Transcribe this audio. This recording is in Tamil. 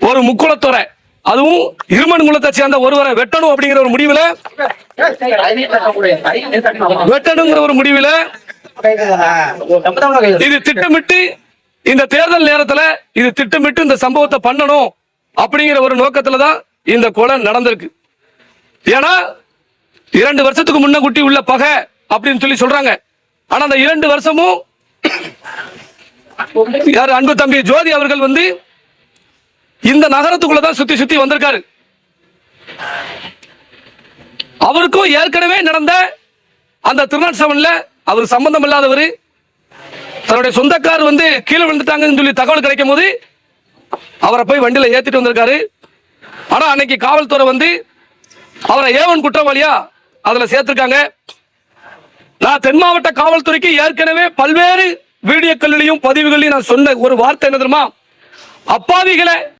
ஒரு முக்குளத்துறை, அதுவும் இருமன் குலத்தை சேர்ந்த ஒருவரை வெட்டணும் அப்படிங்கிற ஒரு முடிவில் இது திட்டமிட்டு இந்த தேர்தல் நேரத்தில் இது திட்டமிட்டு இந்த சம்பவத்தை பண்ணணும் அப்படிங்கிற ஒரு நோக்கத்துல தான் இந்த கொலை நடந்திருக்கு. ஏன்னா 2 வருஷத்துக்கு முன்ன குட்டி உள்ள பகை அப்படின்னு சொல்லி சொல்றாங்க. ஆனா அந்த 2 வருஷமும் யார் அன்பு தம்பி ஜோதி அவர்கள் வந்து இந்த நகரத்துக்குள்ளதான் சுத்தி சுத்தி வந்திருக்காரு. அவருக்கும் ஏற்கனவே நடந்த அந்த திருநாட்சவன்ல அவர் சம்பந்தம் இல்லாதவர், தன்னுடைய சொந்தக்கார் வந்து கீழே விழுந்துட்டாங்கன்னு சொல்லி தகவல் கிடைக்கும் போது அவரை போய் வண்டியில ஏத்திட்டு வந்திருக்காரு. ஆனா அன்னைக்கு காவல்துறை வந்து அவரை ஏவன் குற்றவாளியா அதுல சேர்த்திருக்காங்க. நான் தென் மாவட்ட காவல்துறைக்கு ஏற்கனவே பல்வேறு வீடியோக்களிலையும் பதிவுகளையும் நான் சொன்ன ஒரு வார்த்தை என்ன தெரியுமா? அப்பாவிகளை